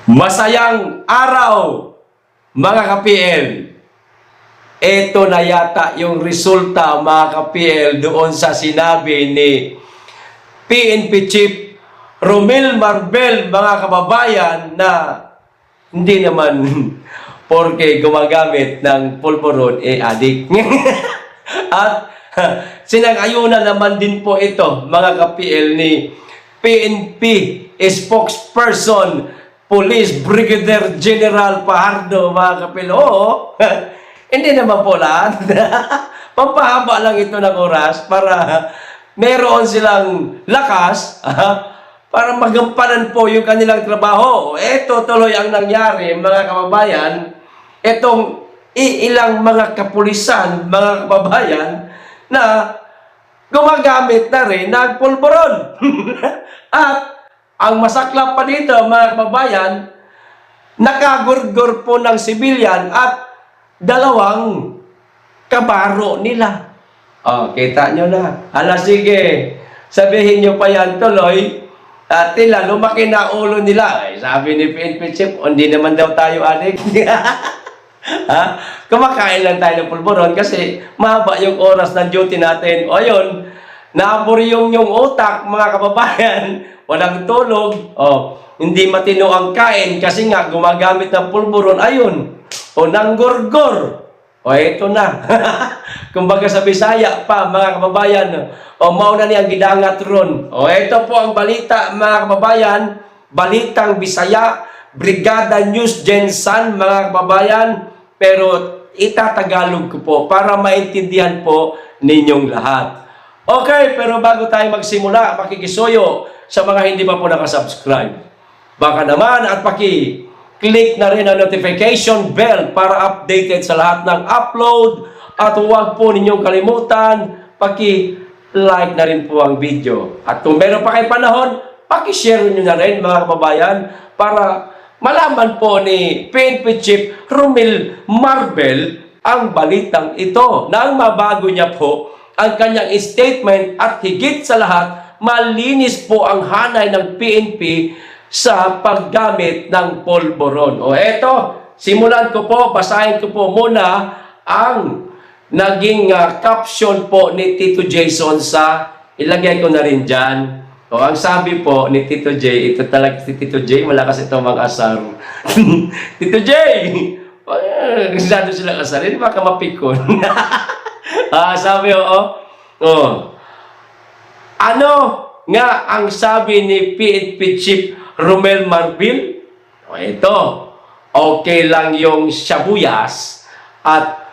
Masayang araw, mga ka-PL. Ito na yata yung resulta, mga ka-PL, doon sa sinabi ni PNP Chief Romel Marbel, mga kababayan, na hindi naman porke gumagamit ng pulburon, adik. At sinang-ayunan naman din po ito, mga ka-PL, ni PNP spokesperson Police Brigadier General Fajardo, mga kapil. Oo, hindi naman po lahat. Pampahaba lang ito ng oras para meron silang lakas para magampanan po yung kanilang trabaho. Ito tuloy ang nangyari, mga kababayan. Itong ilang mga kapulisan, mga kababayan, na gumagamit na rin ng pulburon. At ang masaklap pa dito, mga kababayan, nakagurgur po ng sibilyan at dalawang kabaro nila. Oh, kita nyo na. Sige, sabihin nyo pa yan tuloy. Tila, lumaki na ulo nila. Sabi ni PNP Chief, hindi naman daw tayo adik. Kumakain lang tayo ng pulburon kasi mahaba yung oras ng duty natin. O yun, naburyong yung utak, mga kababayan. Walang tulog, hindi matino ang kain kasi nga gumagamit ng pulburon, ayun, nanggurgur. Ito na. Kumbaga sa Bisaya pa, mga kababayan, mauna niyang gidangat ron. Ito po ang balita, mga kababayan, balitang Bisaya, Brigada News Gensan, mga kababayan, pero itatagalog ko po para maintindihan po ninyong lahat. Okay, pero bago tayo magsimula, makikisuyo sa mga hindi pa po nakasubscribe. Baka naman at paki-click na rin ang notification bell para updated sa lahat ng upload. At huwag po ninyong kalimutan, paki-like na rin po ang video. At kung meron pa kayong panahon, paki-share nyo na rin, mga kababayan, para malaman po ni PNP Chief Romel Marbel ang balitang ito. Nang mabago niya po ang kanyang statement at higit sa lahat, malinis po ang hanay ng PNP sa paggamit ng pulburon. Eto, simulan ko po, basahin ko po muna ang naging caption po ni Tito Jason sa, ilagay ko na rin dyan. Ang sabi po ni Tito J, ito talaga si Tito J, malakas ito mag-asar. Tito J! Masyado silang asarin, baka mapikon. Sabi ano nga ang sabi ni PNP Chief Romel Marbel? Ito, okay lang yung sibuyas at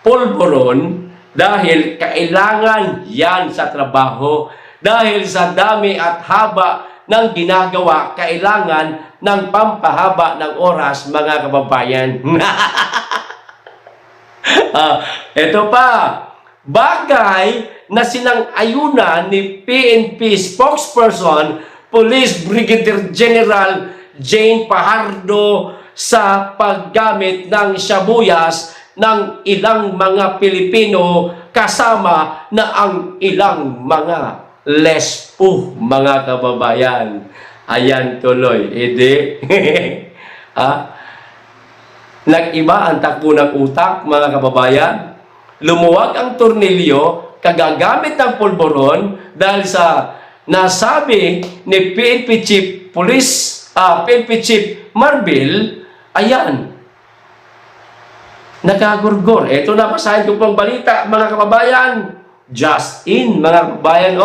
pulburon dahil kailangan yan sa trabaho. Dahil sa dami at haba ng ginagawa, kailangan ng pampahaba ng oras, mga kababayan. Ito pa, bagay na sinang-ayunan ni PNP spokesperson Police Brigadier General Jane Fajardo sa paggamit ng sibuyas ng ilang mga Pilipino kasama na ang ilang mga lespo, mga kababayan. Ayan tuloy. Nag-iba ang takbo ng utak, mga kababayan. Lumuwag ang tornilyo, kagagamit ng pulburon dahil sa nasabi ni PNP Chief Marbel, ayan, nakagurgor. Ito na, basahin ko pang balita, mga kababayan. Just in, mga kababayan,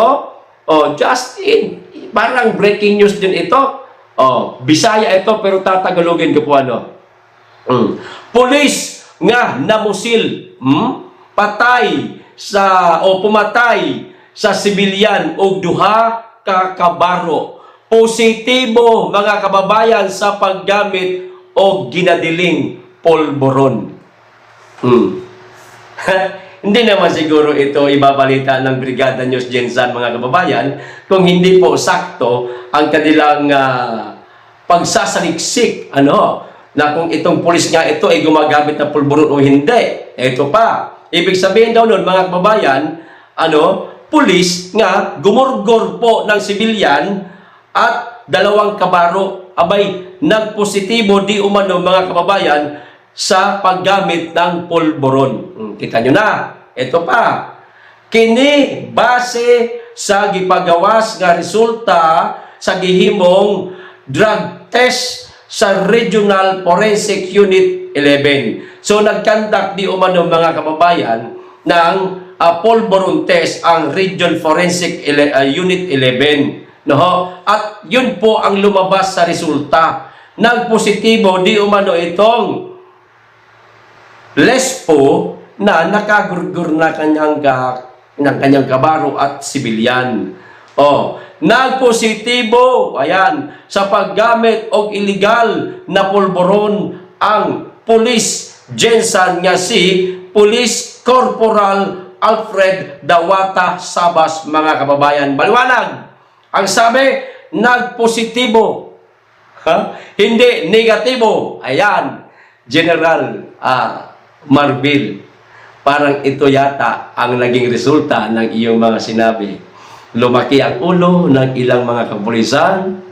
just in. Parang breaking news din ito. Bisaya ito, pero tatagalogin ko po Police nga namusil, pumatay sa sibilyan o duha ka kabaro. Positibo, mga kababayan, sa paggamit o ginadiling pulburon. Hindi naman siguro ito ibabalita ng Brigada News Gensan, mga kababayan, kung hindi po sakto ang kanilang pagsasaliksik, na kung itong pulis nga ito ay gumagamit ng pulburon o hindi. Ito pa, ibig sabihin daw nun, mga kababayan, pulis nga gumurgor po ng sibilyan at dalawang kabaro abay nagpositibo di umano mga kababayan sa paggamit ng pulburon. Kita nyo na. Ito pa. Kini base sa gipagawas nga resulta sa gihimong drug test sa Regional Forensic Unit 11. So nagkandak di umano mga kababayan ng pulburon test ang Regional Forensic Unit 11. No? At yun po ang lumabas sa resulta. Nagpositibo di umano itong Lespo na nakagurgur na ng kanyang kabaro at sibilyan. Nagpositibo, ayan, sa paggamit og illegal na pulburon ang Police Jensen nga si Police Corporal Alfred Dawata Sabas, mga kababayan. Maliwanag. Ang sabi, nagpositibo. Hindi negatibo. Ayan, General Marbil. Parang ito yata ang naging resulta ng iyong mga sinabi. Lumaki ang ulo ng ilang mga kapulisan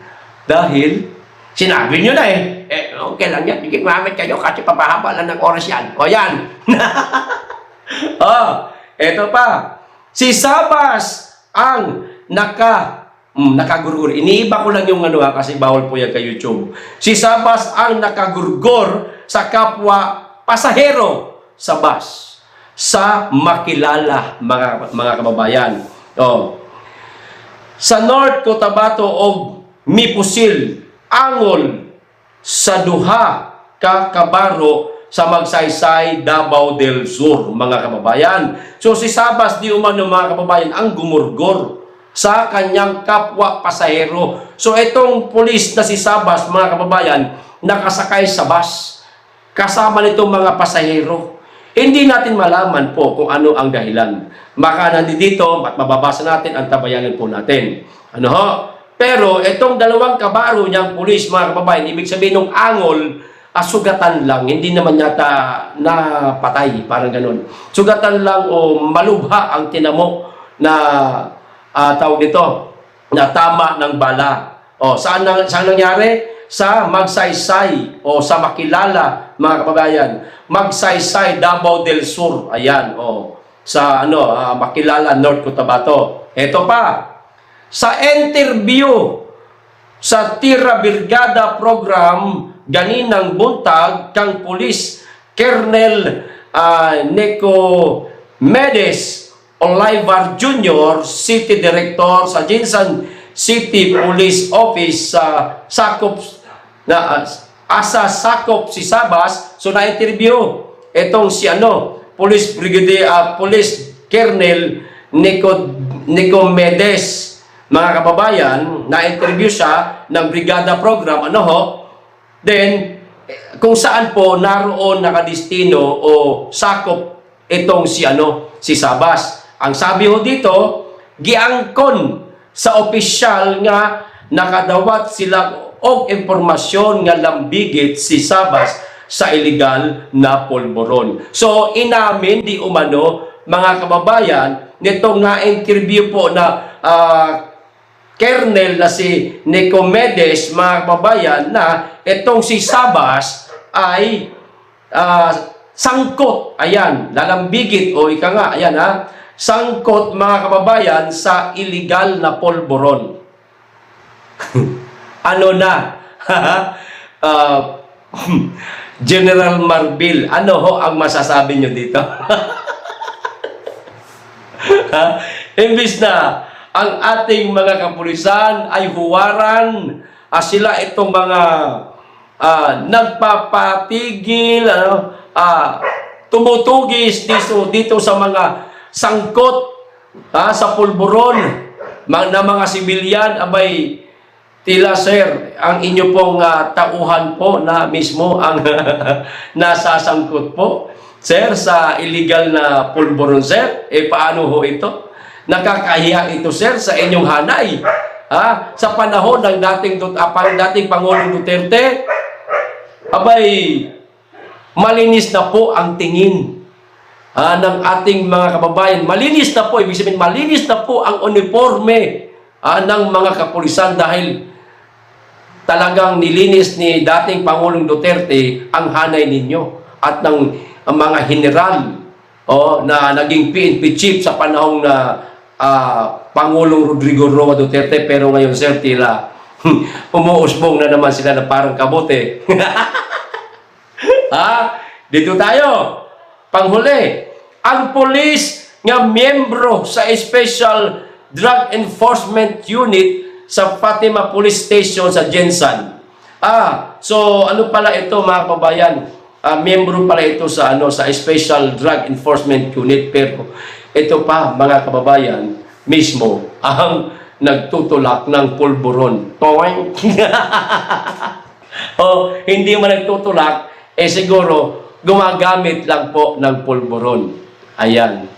dahil sinabi nyo na okay lang yan, hindi gumamit kayo kasi papahaba lang ng oras yan. O yan. Eto pa. Si Sabas ang nakagurgur. Iniiba ko lang yung kasi bawal po yan kay YouTube. Si Sabas ang nakagurgur sa kapwa pasahero sa bus sa Makilala, mga kababayan. Sa North Cotabato og Mipusil, angol sa duha ka kabaro sa Magsaysay, Davao del Sur, mga kababayan. So si Sabas di umano, mga kababayan, ang gumurgor sa kanyang kapwa pasahero. So itong pulis na si Sabas, mga kababayan, nakasakay sa bus kasama nitong mga pasahero. Hindi natin malaman po kung ano ang dahilan. Maka nandito at mababasa natin ang tabayanan po natin. Pero itong dalawang kabaro niyang pulis, mga kababayan, ibig sabihin ng angol, sugatan lang. Hindi naman yata napatay, parang ganun. Sugatan lang o malubha ang tinamo na tawag dito, na tama ng bala. Saan nangyari? Sa Magsaysay o sa Makilala, mga kababayan. Magsaysay, Davao del Sur. Ayan, sa Makilala, North Cotabato. Ito pa. Sa interview sa Tira Brigada Program ganinang buntag kang pulis Colonel Nico Medes Olivar Jr., City Director sa Jensen City Police Office sa sakop si Sabas. So na-interview itong si Police Brigadier Police Colonel Nico Medes, mga kababayan, na-interview siya ng Brigada Program, then kung saan po naroon nakadistino o sakop itong si Sabas. Ang sabi ho dito, giangkon sa opisyal nga nakadawat sila og impormasyon nga lambigit si Sabas sa illegal na pulburon. So inamin di umano, mga kababayan, nitong na-interview po na Colonel na si Nico Medes, mga kababayan, na itong si Sabas ay sangkot, ayan, lalambigit o ika nga, ayan sangkot, mga kababayan, sa illegal na pulburon. General Marbil, ano ho ang masasabi nyo dito? Imbis na ang ating mga kapulisan ay huwaran, sila itong mga nagpapatigil, tumutugis dito sa mga sangkot sa pulburon na mga sibilyan. Abay, tila sir, ang inyo pong tauhan po na mismo ang nasasangkot po, sir, sa illegal na pulburon, sir. Paano ho ito? Nakakahiya ito, sir, sa inyong hanay. Sa panahon ng dating Pangulong Duterte, abay, malinis na po ang tingin ng ating mga kababayan. Malinis na po, ibig sabihin, malinis na po ang uniforme ng mga kapulisan dahil talagang nilinis ni dating Pangulong Duterte ang hanay ninyo at ng ang mga general na naging PNP chief sa panahong na Pangulong Rodrigo Roa Duterte, pero ngayon sir tila umuusbong na naman sila na parang kabote. Dito tayo. Panghuli, ang pulis nga miyembro sa Special Drug Enforcement Unit sa Fatima Police Station sa Jensan. So ano pala ito mga kababayan? Miyembro pala ito sa sa Special Drug Enforcement Unit, pero ito pa mga kababayan mismo ang nagtutulak ng pulburon. Toing. Hindi man nagtutulak, siguro gumagamit lang po ng pulburon. Ayan.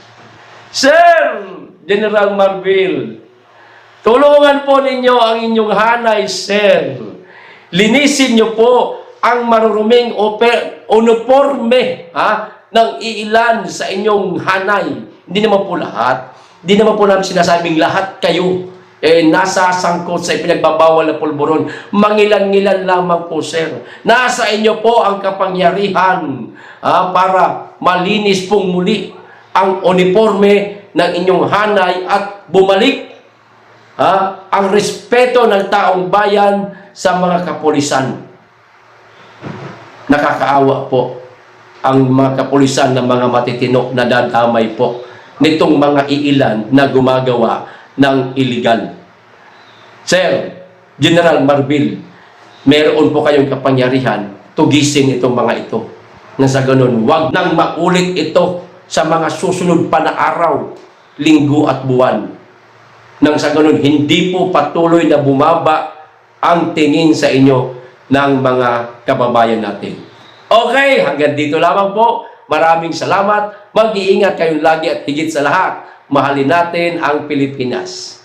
Sir General Marbil, tulungan po ninyo ang inyong hanay, sir. Linisin nyo po ang maruruming uniforme ng iilan sa inyong hanay. Hindi naman po lahat. Hindi naman po namin sinasabing lahat kayo nasa sangkot sa ipinagbabawal na pulburon. Mangilan-ngilan lamang po, sir. Nasa inyo po ang kapangyarihan para malinis pong muli ang uniforme ng inyong hanay at bumalik ang respeto ng taong bayan sa mga kapulisan. Nakakaawa po ang mga kapulisan ng mga matitino na dadamay po nitong mga iilan na gumagawa ng illegal. Sir General Marbil, meron po kayong kapangyarihan tugisin itong mga ito. Na sa ganun, wag nang maulit ito sa mga susunod pa na araw, linggo at buwan. Nang sa ganun, hindi po patuloy na bumaba ang tingin sa inyo ng mga kababayan natin. Okay, hanggang dito lamang po. Maraming salamat. Mag-iingat kayong lagi at higit sa lahat, mahalin natin ang Pilipinas.